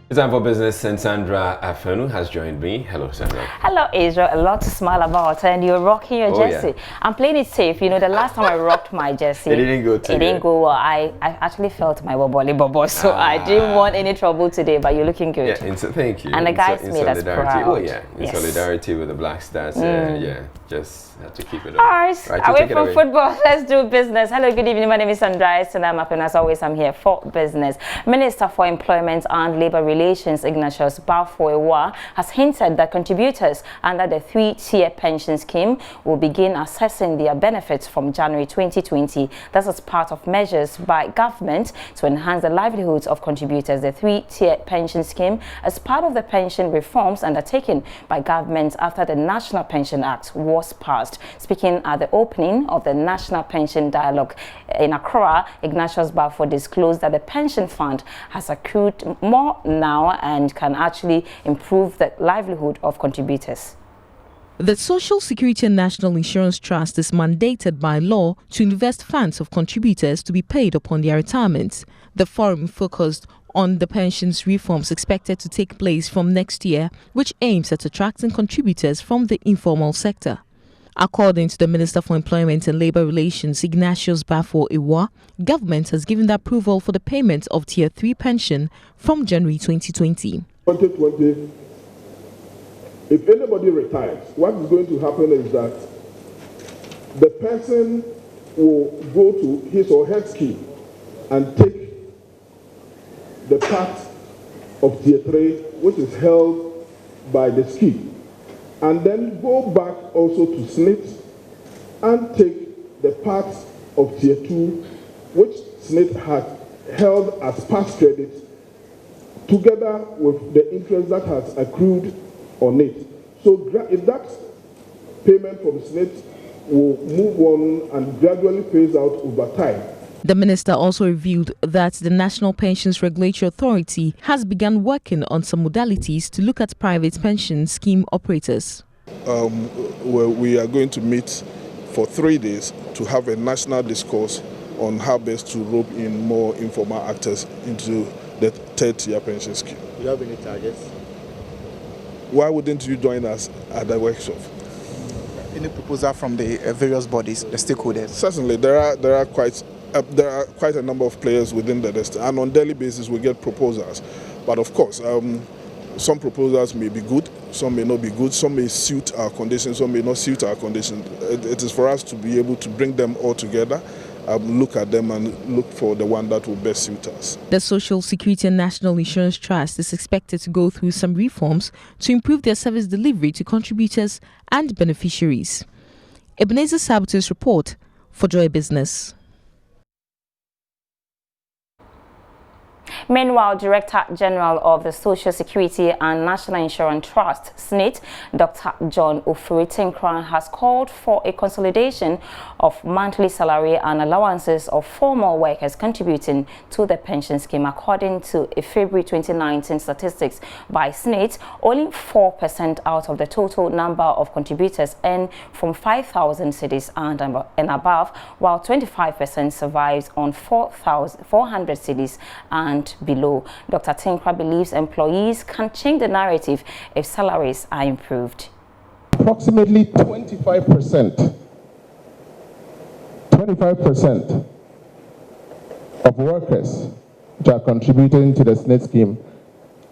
It's time for business, and Sandra Afenu has joined me. Hello, Sandra. Hello, Israel. A lot to smile about, and you're rocking your jersey. Yeah. I'm playing it safe. You know, the last time I rocked my jersey, it didn't go too It didn't go well. I actually felt my bobble, so I didn't want any trouble today. But you're looking good. Yeah, thank you. And the guys made us proud. Oh yeah, in solidarity with the Black Stars. Yeah, just had to keep it up. All right, away from football, let's do business. Hello, good evening. My name is Sandra Sinam, and as always, I'm here for business. Minister for Employment and Labor Relations, Ignatius Bafo-Awuah, has hinted that contributors under the three-tier pension scheme will begin assessing their benefits from January 2020. This is part of measures by government to enhance the livelihoods of contributors. The three-tier pension scheme is part of the pension reforms undertaken by government after the National Pension Act was passed. Speaking at the opening of the National Pension Dialogue in Accra, Ignatius Bafo disclosed that the pension fund has accrued more now and can actually improve the livelihood of contributors. The Social Security and National Insurance Trust is mandated by law to invest funds of contributors to be paid upon their retirement. The forum focused on the pensions reforms expected to take place from next year, which aims at attracting contributors from the informal sector. According to the Minister for Employment and Labor Relations, Ignatius Bafo-Awuah, government has given the approval for the payment of Tier 3 pension from January 2020. 2020, if anybody retires, what is going to happen is that the person will go to his or her scheme and take the part of Tier 3 which is held by the scheme, and then go back also to SSNIT and take the part of Tier 2 which SSNIT had held as past credit, together with the interest that has accrued on it. So if that payment from SSNIT will move on and gradually phase out over time. The minister also revealed that the National Pensions Regulatory Authority has begun working on some modalities to look at private pension scheme operators. We are going to meet for 3 days to have a national discourse on how best to rope in more informal actors into the third-tier pension scheme. Do you have any targets? Why wouldn't you join us at the workshop? Any proposal from the various bodies, the stakeholders? Certainly, there are quite a number of players within the district, and on a daily basis we get proposals. But of course, some proposals may be good, some may not be good, some may suit our conditions, some may not suit our conditions. It is for us to be able to bring them all together, look at them and look for the one that will best suit us. The Social Security and National Insurance Trust is expected to go through some reforms to improve their service delivery to contributors and beneficiaries. Ebenezer Sabutu's report for Joy Business. Meanwhile, Director General of the Social Security and National Insurance Trust, SSNIT, Dr. John Ofori-Tinkrah, has called for a consolidation of monthly salary and allowances of formal workers contributing to the pension scheme. According to a February 2019 statistics by SSNIT, only 4% out of the total number of contributors earn from 5,000 cedis and above, while 25% survives on 400 cedis and below. Dr. Tinkrah believes employees can change the narrative if salaries are improved. Approximately 25% of workers that are contributing to the SSNIT scheme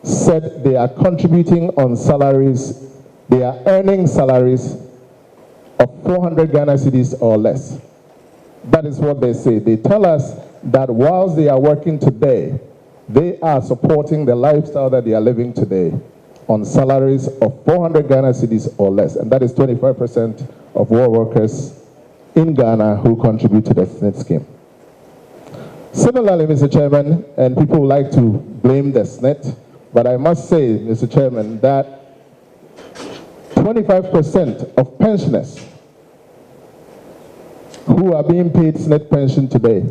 said they are contributing on salaries, they are earning salaries of 400 Ghana cedis or less. That is what they say. They tell us that whilst they are working today, they are supporting the lifestyle that they are living today on salaries of 400 Ghana cedis or less. And that is 25% of all workers in Ghana who contribute to the SSNIT scheme. Similarly, Mr. Chairman, and people would like to blame the SSNIT, but I must say, Mr. Chairman, that 25% of pensioners who are being paid SSNIT pension today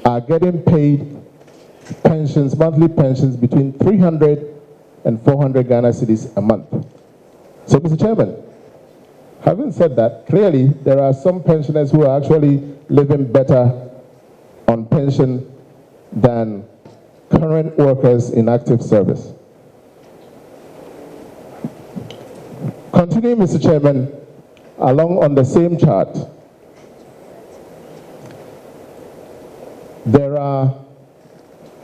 are getting paid pensions, monthly pensions between 300 and 400 Ghana cedis a month. So, Mr. Chairman, having said that, clearly there are some pensioners who are actually living better on pension than current workers in active service. Continuing, Mr. Chairman, along on the same chart, there are,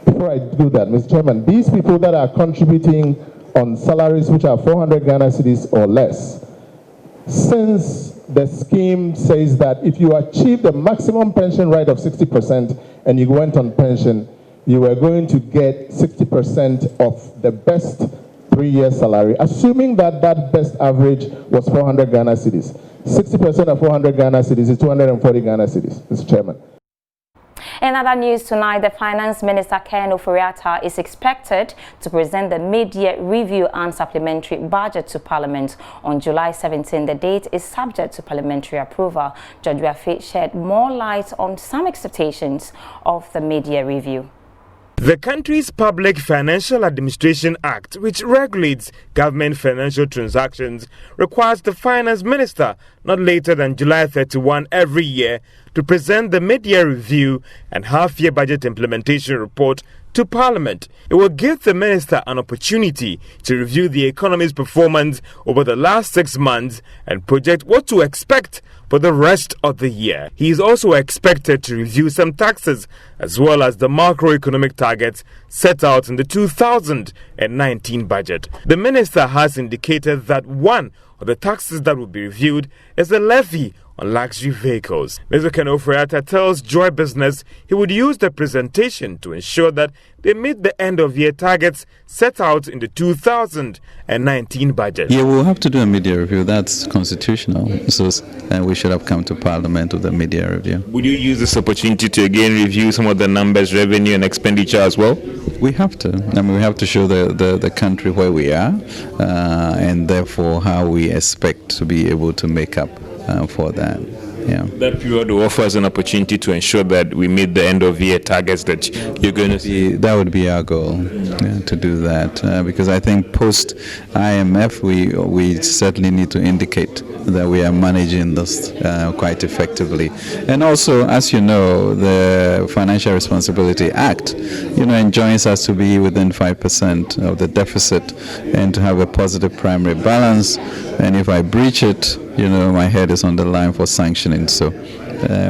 before I do that, Mr. Chairman, these people that are contributing on salaries which are 400 Ghana cedis or less, since the scheme says that if you achieve the maximum pension rate of 60% and you went on pension, you were going to get 60% of the best 3-year salary, assuming that that best average was 400 Ghana cedis. 60% of 400 Ghana cedis is 240 Ghana cedis, Mr. Chairman. In other news tonight, the Finance Minister Ken Ofori-Atta is expected to present the mid-year review and supplementary budget to Parliament on July 17. The date is subject to parliamentary approval. Judge Wafe shed more light on some expectations of the mid-year review. The country's Public Financial Administration Act, which regulates government financial transactions, requires the Finance Minister not later than July 31 every year to present the mid-year review and half-year budget implementation report to Parliament. It will give the Minister an opportunity to review the economy's performance over the last 6 months and project what to expect for the rest of the year. He is also expected to review some taxes as well as the macroeconomic targets set out in the 2019 budget. The Minister has indicated that one of the taxes that will be reviewed is the levy on luxury vehicles. Mr. Ken Ofori-Atta tells Joy Business he would use the presentation to ensure that they meet the end-of-year targets set out in the 2019 budget. Yeah, we'll have to do a mid-year review. That's constitutional. So we should have come to Parliament with a mid-year review. Would you use this opportunity to again review some of the numbers, revenue and expenditure as well? We have to. I mean, we have to show the country where we are and therefore how we expect to be able to make up for that. Yeah. That period will offer us an opportunity to ensure that we meet the end of year targets that you're going to see. That would be our goal, to do that, because I think post IMF we certainly need to indicate that we are managing this quite effectively. And also, as you know, the Financial Responsibility Act, enjoins us to be within 5% of the deficit and to have a positive primary balance. And if I breach it, my head is on the line for sanctioning. So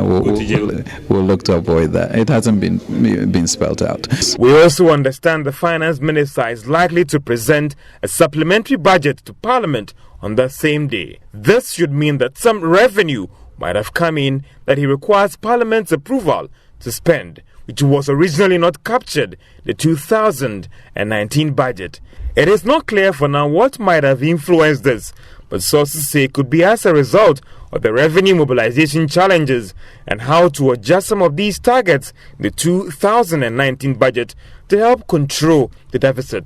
we'll look to avoid that. It hasn't been spelled out. We also understand the Finance Minister is likely to present a supplementary budget to Parliament on that same day. This should mean that some revenue might have come in that he requires Parliament's approval to spend, which was originally not captured in the 2019 budget. It is not clear for now what might have influenced this, but sources say it could be as a result of the revenue mobilization challenges and how to adjust some of these targets in the 2019 budget to help control the deficit.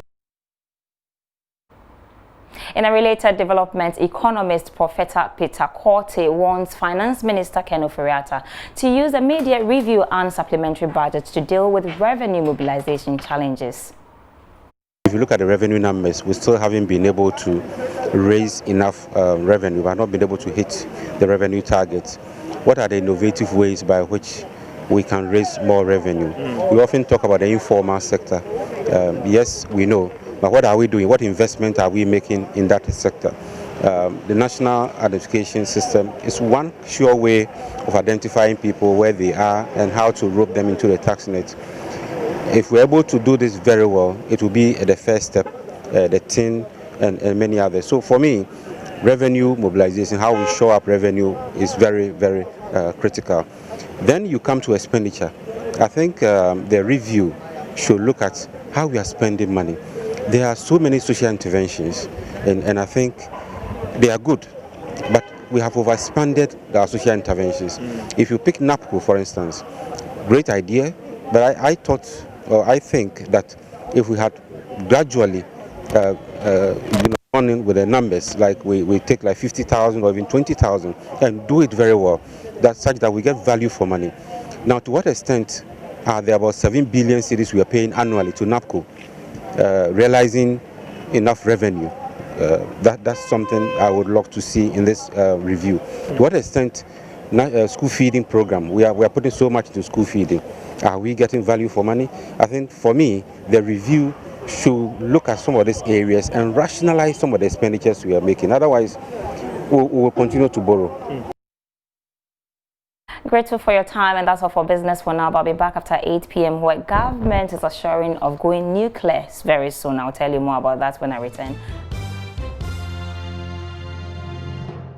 In a related development, economist Professor Peter Korte wants Finance Minister Ken Ofori-Atta to use a mid-year review and supplementary budget to deal with revenue mobilization challenges. If you look at the revenue numbers, we still haven't been able to raise enough revenue. We have not been able to hit the revenue targets. What are the innovative ways by which we can raise more revenue? We often talk about the informal sector. Yes, we know, but what are we doing? What investment are we making in that sector? The National Identification System is one sure way of identifying people where they are and how to rope them into the tax net. If we're able to do this very well, it will be the first step, the tin and many others. So for me, revenue mobilization, how we show up revenue is very, very critical. Then you come to expenditure. I think the review should look at how we are spending money. There are so many social interventions, and I think they are good, but we have overexpanded our social interventions. If you pick NAPCO, for instance, great idea, but I think that if we had gradually gone in with the numbers, like we take like 50,000 or even 20,000 and do it very well, that's such that we get value for money. Now, to what extent are there about 7 billion cedis we are paying annually to NAPCO, realizing enough revenue? That's something I would love to see in this review. To what extent school feeding program. We are putting so much into school feeding. Are we getting value for money? I think for me, the review should look at some of these areas and rationalize some of the expenditures we are making. Otherwise, we will continue to borrow. Grateful for your time, and that's all for business for now. But I'll be back after 8 p.m. where government is assuring of going nuclear very soon. I'll tell you more about that when I return.